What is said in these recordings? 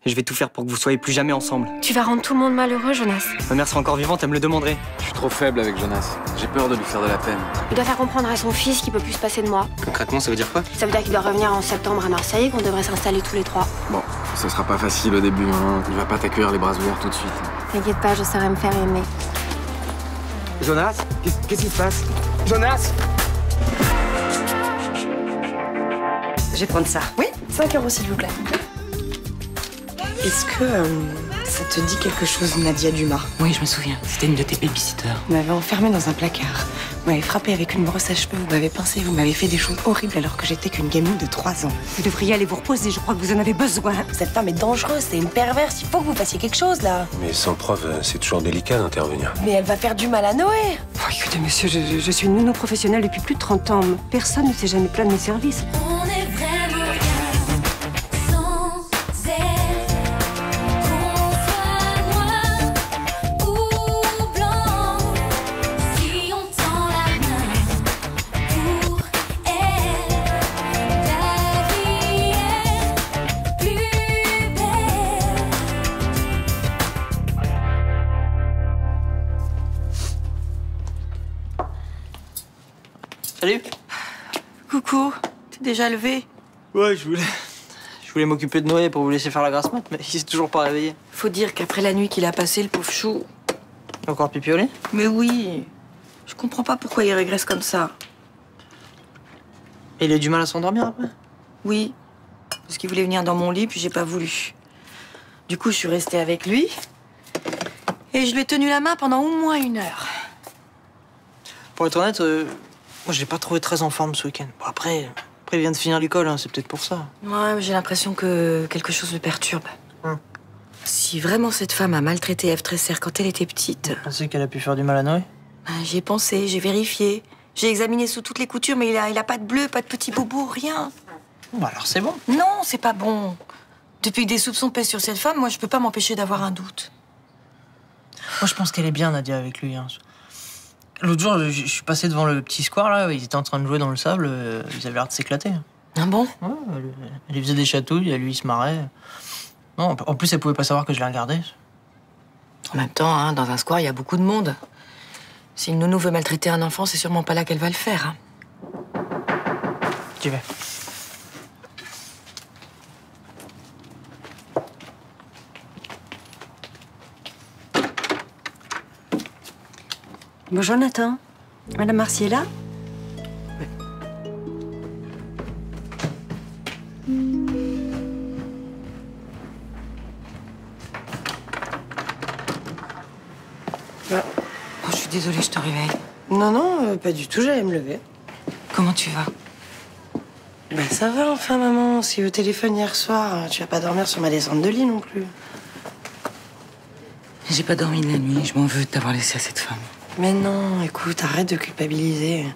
Et je vais tout faire pour que vous soyez plus jamais ensemble. Tu vas rendre tout le monde malheureux, Jonas. Ma mère sera encore vivante, elle me le demanderait. Je suis trop faible avec Jonas. J'ai peur de lui faire de la peine. Il doit faire comprendre à son fils qu'il peut plus se passer de moi. Concrètement, ça veut dire quoi? Ça veut dire qu'il doit revenir en septembre à Marseille et qu'on devrait s'installer tous les trois. Bon, ça sera pas facile au début, hein. Il va pas t'accueillir les bras ouverts tout de suite. T'inquiète pas, je saurai me faire aimer. Jonas, qu'est-ce qui se passe? Jonas! Je vais prendre ça. Oui, 5 € s'il vous plaît. Est-ce que ça te dit quelque chose, Nadia Dumas? Oui, je me souviens. C'était une de tes babysitters. Vous m'avez enfermée dans un placard. Vous m'avez frappée avec une brosse à cheveux, vous m'avez pincé, vous m'avez fait des choses horribles alors que j'étais qu'une gamine de 3 ans. Vous devriez aller vous reposer, je crois que vous en avez besoin. Cette femme est dangereuse, c'est une perverse, il faut que vous fassiez quelque chose là. Mais sans preuve, c'est toujours délicat d'intervenir. Mais elle va faire du mal à Noé. Oh, écoutez, monsieur, je suis une nounou professionnelle depuis plus de 30 ans. Personne ne s'est jamais plaint de mes services. On est vraiment rien sans elle. Qu'on soit noir ou blanc, si on tend la main pour elle, la vie est plus belle. Salut. Coucou, t'es déjà levé? Ouais, je voulais m'occuper de Noé pour vous laisser faire la grasse mat, mais il s'est toujours pas réveillé. Faut dire qu'après la nuit qu'il a passée, le pauvre chou. Encore pipiolé? Mais oui, je comprends pas pourquoi il régresse comme ça. Et il a du mal à s'endormir après? Oui, parce qu'il voulait venir dans mon lit, puis j'ai pas voulu. Du coup, je suis restée avec lui. Et je lui ai tenu la main pendant au moins 1 heure. Pour être honnête, moi je l'ai pas trouvé très en forme ce week-end. Bon, après il vient de finir l'école, hein, c'est peut-être pour ça. Ouais, mais j'ai l'impression que quelque chose le perturbe. Si vraiment cette femme a maltraité Ève Tresser quand elle était petite... Vous pensez qu'elle a pu faire du mal à Noé? J'y ai pensé, j'ai vérifié. J'ai examiné sous toutes les coutures, mais il a pas de bleu, pas de petits bobos, rien. Bon, alors c'est bon. Non, c'est pas bon. Depuis que des soupçons pèsent sur cette femme, moi je peux pas m'empêcher d'avoir un doute. Moi je pense qu'elle est bien, Nadia, avec lui. Hein. L'autre jour, je suis passé devant le petit square, là, ils étaient en train de jouer dans le sable, ils avaient l'air de s'éclater. Ah bon? Ouais, elle faisait des chatouilles, lui il se marrait. Non, en plus elle pouvait pas savoir que je les regardais. En même temps, hein, dans un square, il y a beaucoup de monde. Si une nounou veut maltraiter un enfant, c'est sûrement pas là qu'elle va le faire. Hein. J'y vais. Bonjour Nathan. Madame Marcy est là? Oh, je suis désolée, je te réveille. Non, non, pas du tout, j'allais me lever. Comment tu vas? Bah ça va enfin, maman. Si au téléphone hier soir, tu vas pas dormir sur ma descente de lit non plus. J'ai pas dormi de la nuit, je m'en veux de t'avoir laissé à cette femme. Mais non, écoute, arrête de culpabiliser.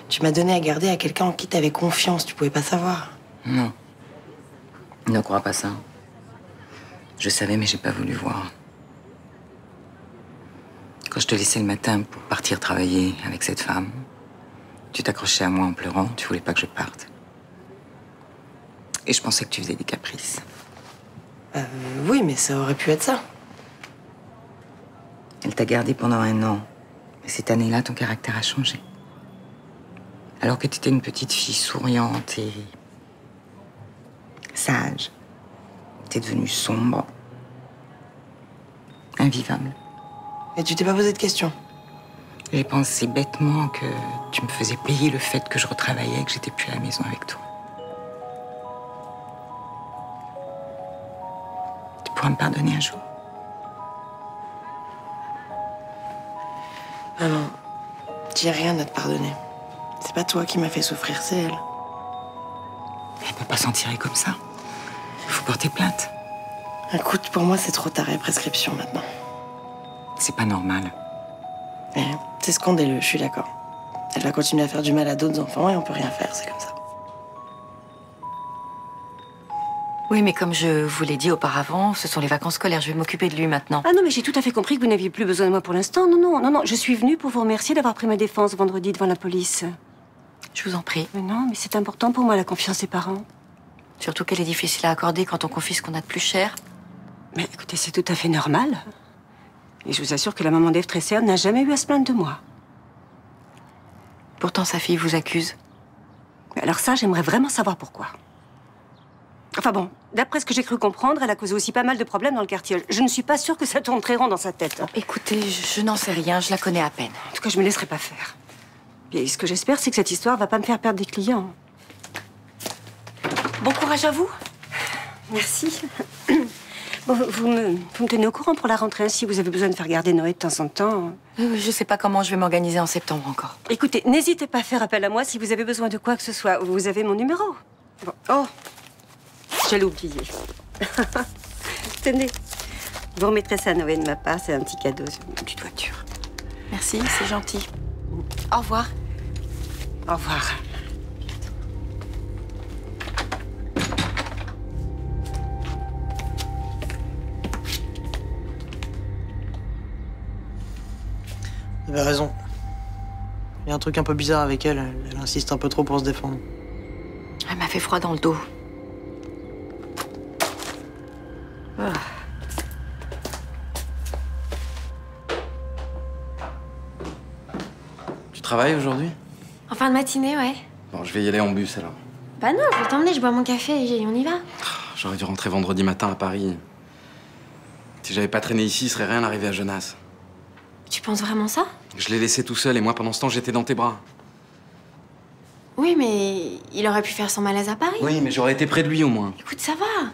Tu m'as donné à garder à quelqu'un en qui t'avais confiance, tu pouvais pas savoir. Non. Ne crois pas ça. Je savais, mais j'ai pas voulu voir. Quand je te laissais le matin pour partir travailler avec cette femme, tu t'accrochais à moi en pleurant, tu voulais pas que je parte. Et je pensais que tu faisais des caprices. Oui, mais ça aurait pu être ça. Elle t'a gardé pendant 1 an. Mais cette année-là, ton caractère a changé. Alors que tu étais une petite fille souriante et sage, t'es devenue sombre, invivable. Et tu t'es pas posé de questions? J'ai pensé bêtement que tu me faisais payer le fait que je retravaillais et que j'étais plus à la maison avec toi. Tu pourras me pardonner un jour? Maman, j'ai rien à te pardonner. C'est pas toi qui m'as fait souffrir, c'est elle. Elle peut pas s'en tirer comme ça. Il faut porter plainte. Écoute, pour moi, c'est trop tard, et prescription maintenant. C'est pas normal. C'est scandaleux, je suis d'accord. Elle va continuer à faire du mal à d'autres enfants et on peut rien faire, c'est comme ça. Oui, mais comme je vous l'ai dit auparavant, ce sont les vacances scolaires. Je vais m'occuper de lui maintenant. Ah non, mais j'ai tout à fait compris que vous n'aviez plus besoin de moi pour l'instant. Non, non, non, non. Je suis venue pour vous remercier d'avoir pris ma défense vendredi devant la police. Je vous en prie. Mais non, mais c'est important pour moi, la confiance des parents. Surtout qu'elle est difficile à accorder quand on confie ce qu'on a de plus cher. Mais écoutez, c'est tout à fait normal. Et je vous assure que la maman d'Ève Tresser n'a jamais eu à se plaindre de moi. Pourtant, sa fille vous accuse. Alors ça, j'aimerais vraiment savoir pourquoi. Enfin bon, d'après ce que j'ai cru comprendre, elle a causé aussi pas mal de problèmes dans le quartier. Je ne suis pas sûre que ça tourne très rond dans sa tête. Écoutez, je n'en sais rien, je la connais à peine. En tout cas, je me laisserai pas faire. Et ce que j'espère, c'est que cette histoire va pas me faire perdre des clients. Bon courage à vous. Merci. Bon, vous me tenez au courant pour la rentrée, hein, si vous avez besoin de faire garder Noé de temps en temps. Je sais pas comment je vais m'organiser en septembre encore. Écoutez, n'hésitez pas à faire appel à moi si vous avez besoin de quoi que ce soit. Vous avez mon numéro. Bon. Oh, je l'ai oublié. Tenez, vous remettrez ça à Noé de ma part, c'est un petit cadeau, c'est une petite voiture. Merci, c'est gentil. Au revoir. Au revoir. Vous avez raison. Il y a un truc un peu bizarre avec elle. Elle insiste un peu trop pour se défendre. Elle m'a fait froid dans le dos. Ah. Tu travailles aujourd'hui? En fin de matinée, ouais. Bon, je vais y aller en bus alors. Bah non, je vais t'emmener, je bois mon café et on y va. J'aurais dû rentrer vendredi matin à Paris. Si j'avais pas traîné ici, il serait rien arrivé à Jonas. Tu penses vraiment ça? Je l'ai laissé tout seul et moi, pendant ce temps, j'étais dans tes bras. Oui, mais il aurait pu faire son malaise à Paris. Oui, mais j'aurais été près de lui au moins. Écoute, ça va.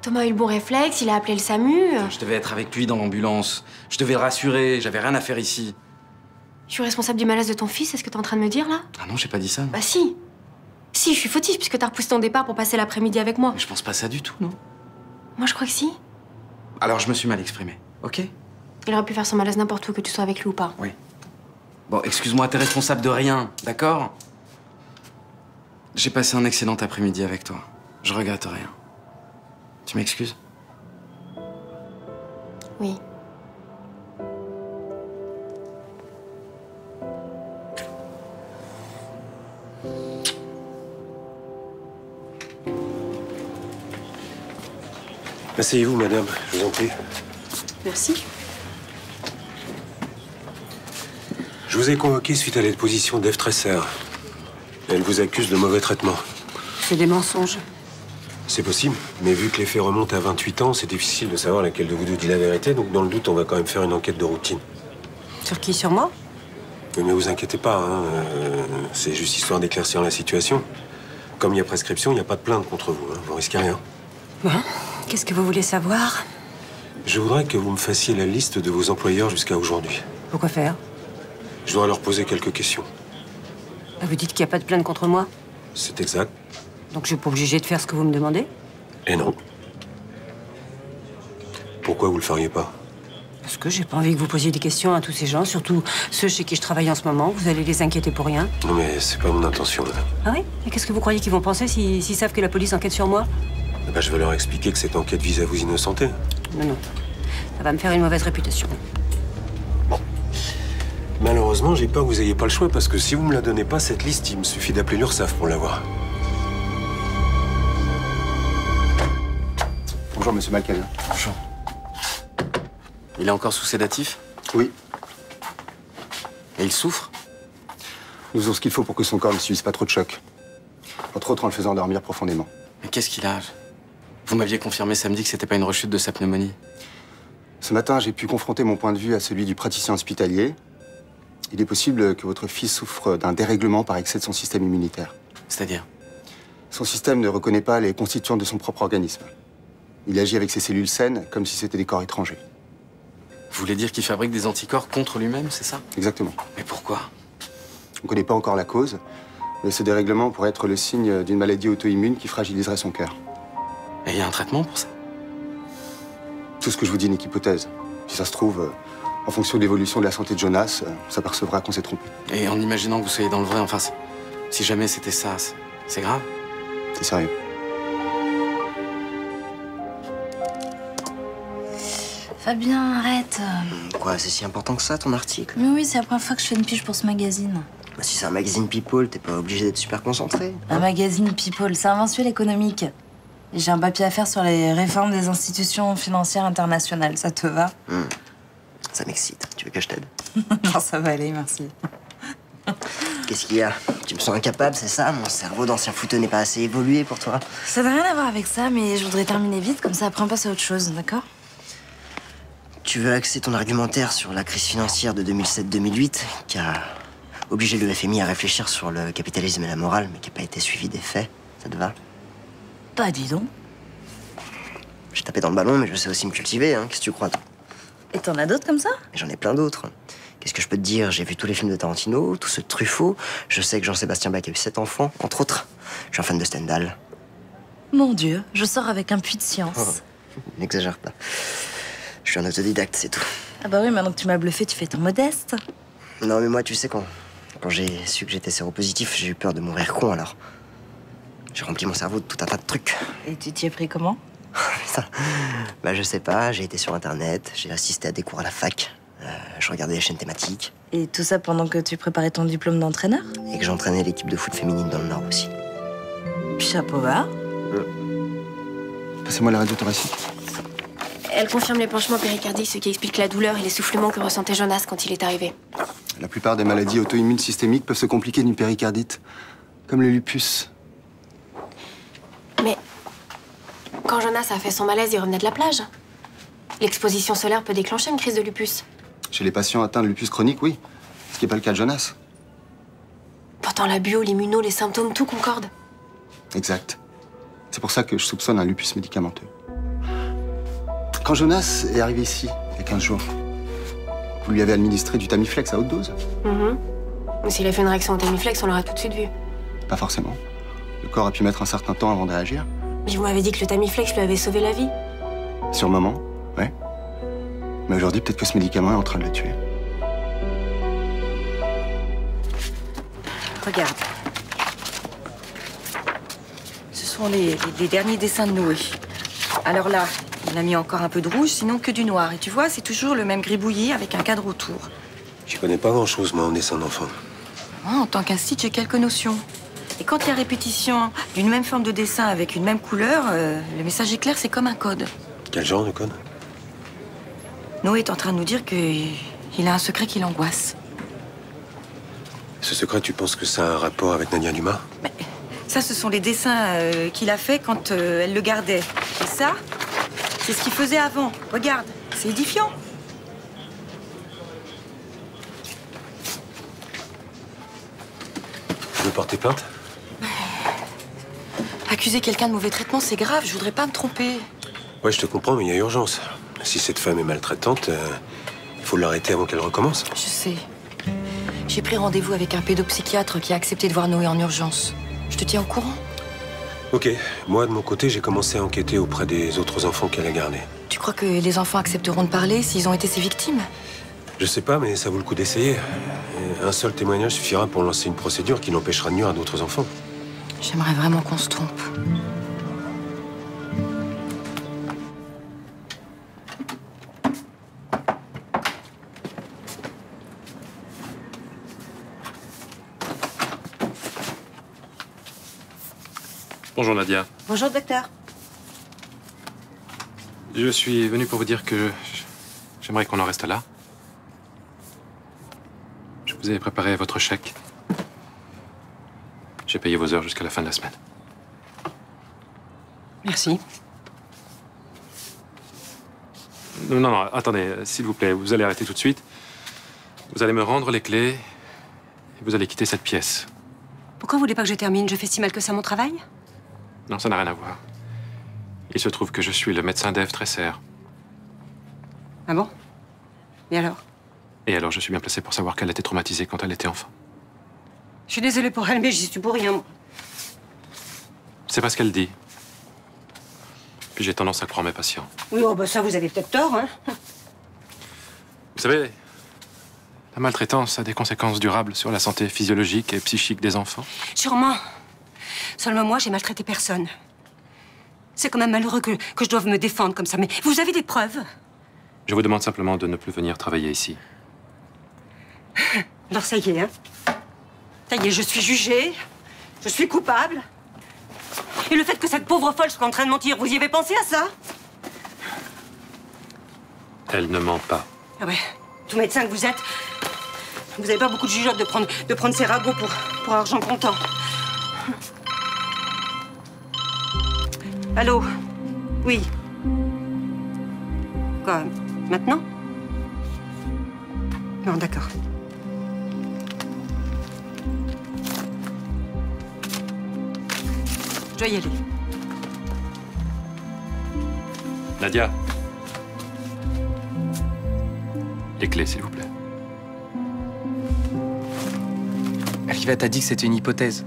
Thomas a eu le bon réflexe, il a appelé le SAMU. Je devais être avec lui dans l'ambulance. Je devais le rassurer, j'avais rien à faire ici. Je suis responsable du malaise de ton fils, c'est ce que t'es en train de me dire, là? Ah non, j'ai pas dit ça. Bah si. Si, je suis fautive puisque t'as repoussé ton départ pour passer l'après-midi avec moi. Mais je pense pas ça du tout, non? Moi, je crois que si. Alors, je me suis mal exprimé, ok? Il aurait pu faire son malaise n'importe où, que tu sois avec lui ou pas. Oui. Bon, excuse-moi, t'es responsable de rien, d'accord? J'ai passé un excellent après-midi avec toi. Je regrette rien. Tu m'excuses? Oui. Asseyez-vous, madame, je vous en prie. Merci. Je vous ai convoqué suite à la déposition d'Ève Tresser. Elle vous accuse de mauvais traitement. C'est des mensonges. C'est possible, mais vu que les faits remontent à 28 ans, c'est difficile de savoir laquelle de vous deux dit la vérité, donc dans le doute, on va quand même faire une enquête de routine. Sur qui? Sur moi? Oui, mais vous inquiétez pas, hein, c'est juste histoire d'éclaircir la situation. Comme il y a prescription, il n'y a pas de plainte contre vous, hein, vous risquez rien. Bon, qu'est-ce que vous voulez savoir? Je voudrais que vous me fassiez la liste de vos employeurs jusqu'à aujourd'hui. Pourquoi faire? Je dois leur poser quelques questions. Vous dites qu'il n'y a pas de plainte contre moi? C'est exact. Donc je suis pas obligée de faire ce que vous me demandez? Et non. Pourquoi vous le feriez pas? Parce que j'ai pas envie que vous posiez des questions à tous ces gens, surtout ceux chez qui je travaille en ce moment. Vous allez les inquiéter pour rien. Non mais c'est pas mon intention, madame. Ah oui? Et qu'est-ce que vous croyez qu'ils vont penser s'ils savent que la police enquête sur moi? Eh ben, je vais leur expliquer que cette enquête vise à vous innocenter. Non, non. Ça va me faire une mauvaise réputation. Malheureusement, j'ai peur que vous ayez pas le choix, parce que si vous me la donnez pas, cette liste, il me suffit d'appeler l'URSSAF pour l'avoir. Bonjour, monsieur Malken. Bonjour. Il est encore sous sédatif? Oui. Et il souffre? Nous faisons ce qu'il faut pour que son corps ne subisse pas trop de chocs. Entre autres en le faisant dormir profondément. Mais qu'est-ce qu'il a? Vous m'aviez confirmé samedi que c'était pas une rechute de sa pneumonie. Ce matin, j'ai pu confronter mon point de vue à celui du praticien hospitalier. Il est possible que votre fils souffre d'un dérèglement par excès de son système immunitaire. C'est-à-dire? Son système ne reconnaît pas les constituants de son propre organisme. Il agit avec ses cellules saines comme si c'était des corps étrangers. Vous voulez dire qu'il fabrique des anticorps contre lui-même, c'est ça? Exactement. Mais pourquoi? On ne connaît pas encore la cause, mais ce dérèglement pourrait être le signe d'une maladie auto-immune qui fragiliserait son cœur. Et il y a un traitement pour ça? Tout ce que je vous dis n'est qu'hypothèse. Si ça se trouve, en fonction de l'évolution de la santé de Jonas, on s'apercevra qu'on s'est trompé. Et en imaginant que vous soyez dans le vrai, enfin, si jamais c'était ça, c'est grave? C'est sérieux. Fabien, arrête. Quoi, c'est si important que ça, ton article? Mais oui, c'est la première fois que je fais une pige pour ce magazine. Bah, si c'est un magazine People, t'es pas obligé d'être super concentré. Un magazine People, c'est un mensuel économique. Et j'ai un papier à faire sur les réformes des institutions financières internationales. Ça te va? Ça m'excite. Tu veux que je t'aide? Non, ça va aller, merci. Qu'est-ce qu'il y a? Tu me sens incapable, c'est ça? Mon cerveau d'ancien footeux n'est pas assez évolué pour toi? Ça n'a rien à voir avec ça, mais je voudrais terminer vite, comme ça après on passe à autre chose, d'accord? Tu veux axer ton argumentaire sur la crise financière de 2007-2008, qui a obligé le FMI à réfléchir sur le capitalisme et la morale, mais qui n'a pas été suivi des faits. Ça te va? Bah, dis donc. J'ai tapé dans le ballon, mais je sais aussi me cultiver, hein. Qu'est-ce que tu crois, toi? Et t'en as d'autres comme ça? J'en ai plein d'autres. Qu'est-ce que je peux te dire? J'ai vu tous les films de Tarantino, tous ceux de Truffaut. Je sais que Jean-Sébastien Bach a eu 7 enfants, entre autres. Je suis un fan de Stendhal. Mon Dieu, je sors avec un puits de science. Oh, n'exagère pas. Je suis un autodidacte, c'est tout. Ah bah oui, maintenant que tu m'as bluffé, tu fais ton modeste. Non, mais moi, tu sais, quand j'ai su que j'étais séropositif, j'ai eu peur de mourir con, alors. J'ai rempli mon cerveau de tout un tas de trucs. Et tu t'y es pris comment? Ça, bah je sais pas, j'ai été sur Internet, j'ai assisté à des cours à la fac, je regardais les chaînes thématiques. Et tout ça pendant que tu préparais ton diplôme d'entraîneur? Et que j'entraînais l'équipe de foot féminine dans le Nord aussi. Chapeau bas. Passez-moi la radio thoracique. Elle confirme l'épanchement péricardique, ce qui explique la douleur et l'essoufflement que ressentait Jonas quand il est arrivé. La plupart des maladies auto-immunes systémiques peuvent se compliquer d'une péricardite, comme le lupus. Mais quand Jonas a fait son malaise, il revenait de la plage. L'exposition solaire peut déclencher une crise de lupus. Chez les patients atteints de lupus chronique, oui. Ce qui n'est pas le cas de Jonas. Pourtant, la bio, l'immuno, les symptômes, tout concorde. Exact. C'est pour ça que je soupçonne un lupus médicamenteux. Quand Jonas est arrivé ici, il y a 15 jours, vous lui avez administré du Tamiflex à haute dose? Mais s'il a fait une réaction au Tamiflex, on l'aurait tout de suite vu. Pas forcément. Le corps a pu mettre un certain temps avant de réagir. Mais vous m'avez dit que le Tamiflex lui avait sauvé la vie. Sur le moment, ouais. Mais aujourd'hui, peut-être que ce médicament est en train de le tuer. Regarde. Ce sont les derniers dessins de Noé. Alors là, il a mis encore un peu de rouge, sinon que du noir. Et tu vois, c'est toujours le même gribouillis avec un cadre autour. J'y connais pas grand-chose, moi, en dessin d'enfant. En tant qu'institut, j'ai quelques notions. Et quand il y a répétition d'une même forme de dessin avec une même couleur, le message est clair, c'est comme un code. Quel genre de code? Noé est en train de nous dire qu'il a un secret qui l'angoisse. Ce secret, tu penses que ça a un rapport avec Nadia Dumas? Mais ça, ce sont les dessins qu'il a fait quand elle le gardait. Et ça, c'est ce qu'il faisait avant. Regarde, c'est édifiant. Tu veux porter plainte? Accuser quelqu'un de mauvais traitement, c'est grave. Je voudrais pas me tromper. Ouais, je te comprends, mais il y a urgence. Si cette femme est maltraitante, il faut l'arrêter avant qu'elle recommence. Je sais. J'ai pris rendez-vous avec un pédopsychiatre qui a accepté de voir Noé en urgence. Je te tiens au courant? Ok. Moi, de mon côté, j'ai commencé à enquêter auprès des autres enfants qu'elle a gardés. Tu crois que les enfants accepteront de parler s'ils ont été ses victimes? Je sais pas, mais ça vaut le coup d'essayer. Et un seul témoignage suffira pour lancer une procédure qui n'empêchera de nuire à d'autres enfants. J'aimerais vraiment qu'on se trompe. Bonjour Nadia. Bonjour, docteur. Je suis venu pour vous dire que j'aimerais qu'on en reste là. Je vous ai préparé votre chèque. J'ai payé vos heures jusqu'à la fin de la semaine. Merci. Non, attendez, s'il vous plaît, vous allez arrêter tout de suite. Vous allez me rendre les clés et vous allez quitter cette pièce. Pourquoi vous voulez pas que je termine? Je fais si mal que ça mon travail? Non, ça n'a rien à voir. Il se trouve que je suis le médecin d'Ève Tresser. Ah bon? Et alors? Et alors, je suis bien placé pour savoir qu'elle était traumatisée quand elle était enfant. Je suis désolée pour elle, mais j'y suis pour rien. Moi. C'est pas ce qu'elle dit. Puis j'ai tendance à croire mes patients. Oui, oh, bah ça, vous avez peut-être tort, hein? Vous savez, la maltraitance a des conséquences durables sur la santé physiologique et psychique des enfants. Sûrement. Seulement moi, j'ai maltraité personne. C'est quand même malheureux que je doive me défendre comme ça, mais vous avez des preuves? Je vous demande simplement de ne plus venir travailler ici. Alors ça y est, hein? Ça y est, je suis jugée. Je suis coupable. Et le fait que cette pauvre folle soit en train de mentir, vous y avez pensé à ça? Elle ne ment pas. Ah ouais, tout médecin que vous êtes, vous n'avez pas beaucoup de jugeote de prendre ces ragots pour argent comptant. Allô? Oui. Quoi? Maintenant? Non, d'accord. Je dois y aller. Nadia. Les clés, s'il vous plaît. Riva t'a dit que c'était une hypothèse.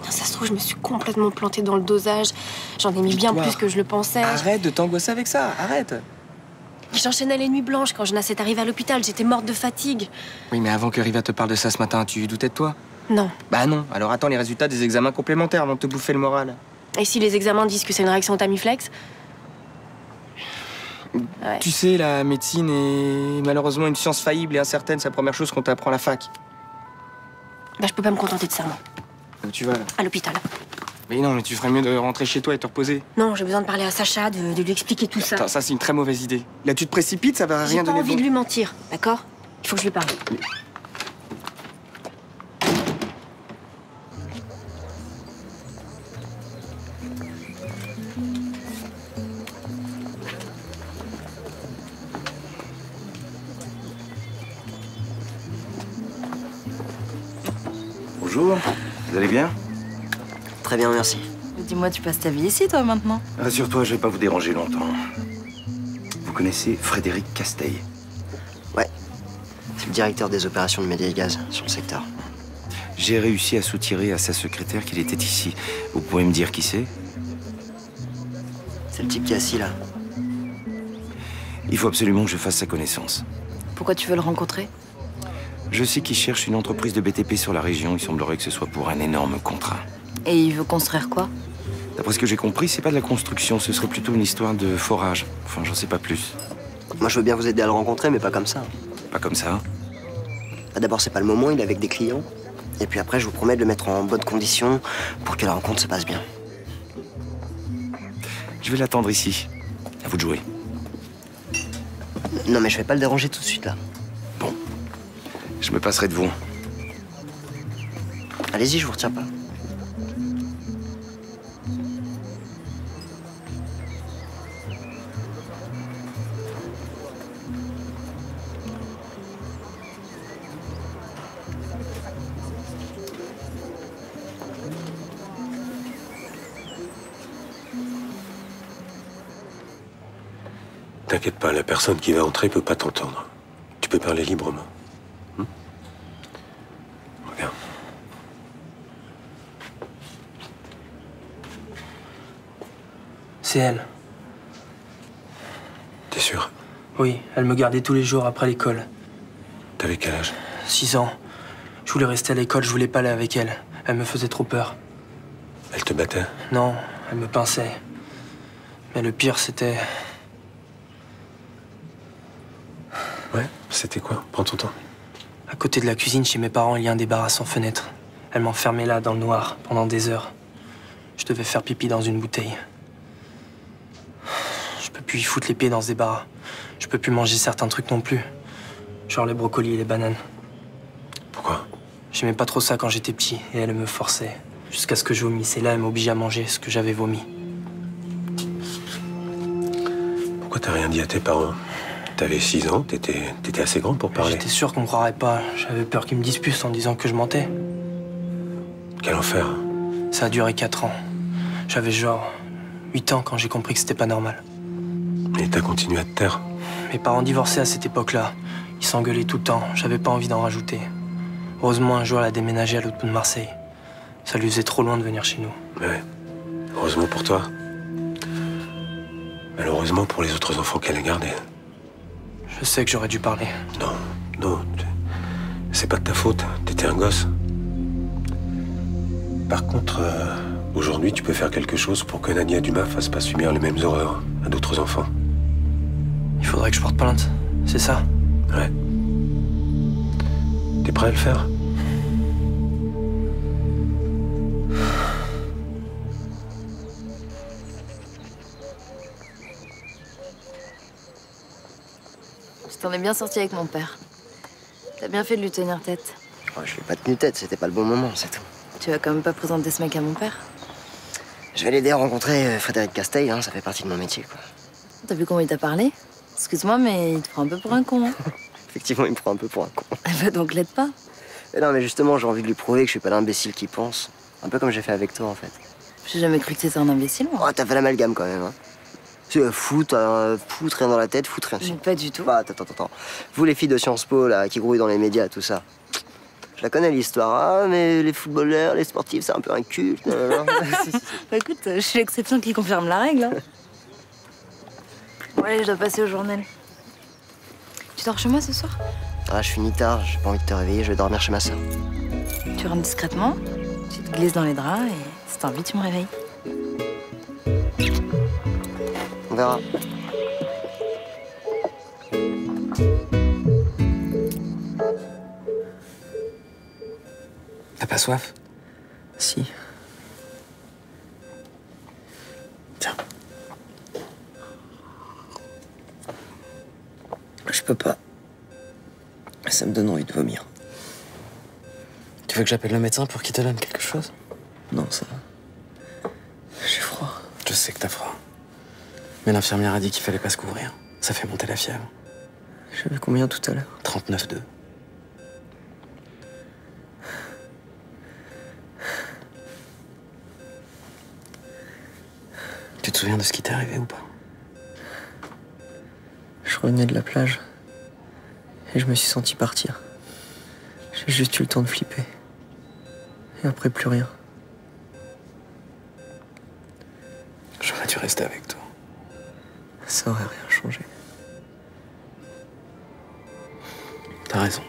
Ça se trouve, je me suis complètement plantée dans le dosage. J'en ai mis bien Dis-toi, plus que je le pensais. Arrête de t'angoisser avec ça, arrête. J'enchaînais les nuits blanches. Quand Jonas est arrivé à l'hôpital, j'étais morte de fatigue. Oui, mais avant que Riva te parle de ça ce matin, tu doutais de toi? Non. Bah non, alors attends les résultats des examens complémentaires avant de te bouffer le moral. Et si les examens disent que c'est une réaction au Tamiflex? Ouais. Tu sais, la médecine est malheureusement une science faillible et incertaine, c'est la première chose qu'on t'apprend à la fac. Bah, je peux pas me contenter de ça, moi. Où tu vas là? À l'hôpital. Mais non, mais tu ferais mieux de rentrer chez toi et te reposer. Non, j'ai besoin de parler à Sacha, de lui expliquer tout ça. Attends, ça c'est une très mauvaise idée. Là, tu te précipites, ça va rien J'ai pas donner envie de bon. lui mentir, d'accord? Il faut que je lui parle. Bonjour, vous allez bien? Très bien, merci. Dis-moi, tu passes ta vie ici, toi, maintenant? Rassure-toi, je vais pas vous déranger longtemps. Vous connaissez Frédéric Casteil? Ouais. C'est le directeur des opérations de Médégaz sur le secteur. J'ai réussi à soutirer à sa secrétaire qu'il était ici. Vous pouvez me dire qui c'est? C'est le type qui est assis là. Il faut absolument que je fasse sa connaissance. Pourquoi tu veux le rencontrer? Je sais qu'il cherche une entreprise de BTP sur la région. Il semblerait que ce soit pour un énorme contrat. Et il veut construire quoi? D'après ce que j'ai compris, c'est pas de la construction, ce serait plutôt une histoire de forage. Enfin, j'en sais pas plus. Moi, je veux bien vous aider à le rencontrer, mais pas comme ça. Pas comme ça? Bah, d'abord, c'est pas le moment, il est avec des clients. Et puis après, je vous promets de le mettre en bonne condition pour que la rencontre se passe bien. Je vais l'attendre ici. À vous de jouer. Non, mais je vais pas le déranger tout de suite, là. Bon. Je me passerai de vous. Allez-y, je vous retiens pas. T'inquiète pas, la personne qui va entrer peut pas t'entendre. Tu peux parler librement. Regarde. C'est elle. T'es sûr? Oui, elle me gardait tous les jours après l'école. T'avais quel âge? 6 ans. Je voulais rester à l'école, je voulais pas aller avec elle. Elle me faisait trop peur. Elle te battait? Non, elle me pinçait. Mais le pire, c'était... Ouais, c'était quoi? Prends ton temps. À côté de la cuisine, chez mes parents, il y a un débarras sans fenêtre. Elle m'enfermait là, dans le noir, pendant des heures. Je devais faire pipi dans une bouteille. Je peux plus y foutre les pieds dans ce débarras. Je peux plus manger certains trucs non plus. Genre les brocolis et les bananes. Pourquoi? J'aimais pas trop ça quand j'étais petit, et elle me forçait. Jusqu'à ce que je vomisse. Et là, elle m'obligeait à manger ce que j'avais vomi. Pourquoi t'as rien dit à tes parents? T'avais 6 ans, t'étais assez grand pour parler. J'étais sûr qu'on me croirait pas. J'avais peur qu'ils me disputent en disant que je mentais. Quel enfer. Ça a duré 4 ans. J'avais genre 8 ans quand j'ai compris que c'était pas normal. Et t'as continué à te taire? Mes parents divorçaient à cette époque-là. Ils s'engueulaient tout le temps. J'avais pas envie d'en rajouter. Heureusement, un jour, elle a déménagé à l'autre bout de Marseille. Ça lui faisait trop loin de venir chez nous. Ouais. Heureusement pour toi. Malheureusement pour les autres enfants qu'elle a gardés. Je sais que j'aurais dû parler. Non. C'est pas de ta faute. T'étais un gosse. Par contre, aujourd'hui, tu peux faire quelque chose pour que Nadia Dumas fasse pas subir les mêmes horreurs à d'autres enfants. Il faudrait que je porte plainte, c'est ça? Ouais. T'es prêt à le faire? Tu t'en es bien sorti avec mon père. T'as bien fait de lui tenir tête. Oh, je lui ai pas tenu tête, c'était pas le bon moment, c'est tout. Tu vas quand même pas présenter ce mec à mon père. Je vais l'aider à rencontrer Frédéric Casteil, hein, ça fait partie de mon métier, quoi. T'as vu comment il t'a parlé? Excuse-moi, mais il te prend un peu pour un con, hein. Effectivement, il me prend un peu pour un con. Bah donc l'aide pas. Mais non, mais justement, j'ai envie de lui prouver que je suis pas l'imbécile qui pense. Un peu comme j'ai fait avec toi, en fait. J'ai jamais cru que t'étais un imbécile, moi. Oh, t'as fait l'amalgame quand même, hein. C'est foutre rien dans la tête, foutre rien dessus. Mais pas du tout. Bah, attends. Vous, les filles de Sciences Po, là, qui grouillent dans les médias, tout ça. Je la connais, l'histoire. Ah, mais les footballeurs, les sportifs, c'est un peu un culte. Si. Bah écoute, je suis l'exception qui confirme la règle, hein. Bon, allez, je dois passer au journal. Tu dors chez moi ce soir? Ah, je finis tard, j'ai pas envie de te réveiller, je vais dormir chez ma sœur. Tu rentres discrètement, tu te glisses dans les draps et si t'as envie, tu me réveilles. On verra. T'as pas soif? Si. Tiens. Je peux pas. Ça me donne envie de vomir. Tu veux que j'appelle le médecin pour qu'il te donne quelque chose? Non, ça va. J'ai froid. Je sais que t'as froid. Mais l'infirmière a dit qu'il fallait pas se couvrir. Ça fait monter la fièvre. J'avais combien tout à l'heure? 39,2. Tu te souviens de ce qui t'est arrivé ou pas? Je revenais de la plage. Et je me suis senti partir. J'ai juste eu le temps de flipper. Et après, plus rien. J'aurais dû rester avec toi. Ça aurait rien changé. T'as raison.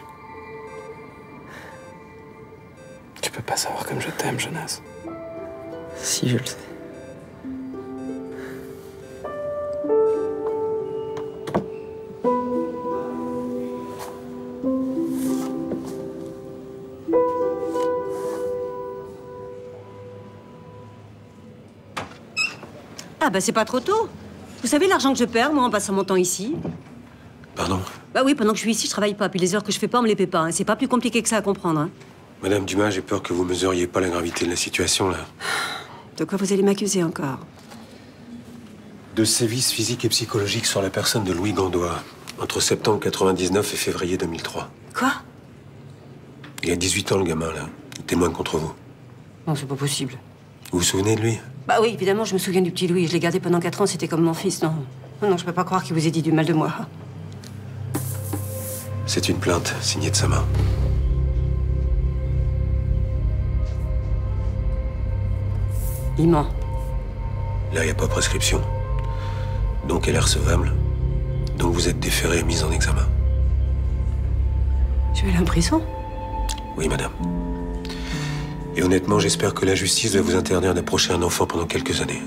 Tu peux pas savoir comme je t'aime, Jonas. Si, je le sais. Ah bah c'est pas trop tôt. Vous savez l'argent que je perds, moi, en passant mon temps ici? Pardon? Bah oui, pendant que je suis ici, je travaille pas. Puis les heures que je fais pas, on me les paie pas. Hein. C'est pas plus compliqué que ça à comprendre. Hein. Madame Dumas, j'ai peur que vous mesuriez pas la gravité de la situation, là. De quoi vous allez m'accuser encore? De sévices physiques et psychologiques sur la personne de Louis Gandois, entre septembre 99 et février 2003. Quoi? Il y a 18 ans, le gamin, là. Il témoigne contre vous. Non, c'est pas possible. Vous vous souvenez de lui? Bah oui, évidemment, je me souviens du petit Louis. Je l'ai gardé pendant 4 ans, c'était comme mon fils. Non, non, je peux pas croire qu'il vous ait dit du mal de moi. C'est une plainte signée de sa main. Il ment. Là, il n'y a pas prescription. Donc, elle est recevable. Donc, vous êtes déféré et mise en examen. Je vais aller en prison? Oui, madame. Et honnêtement, j'espère que la justice va vous interdire d'approcher un enfant pendant quelques années.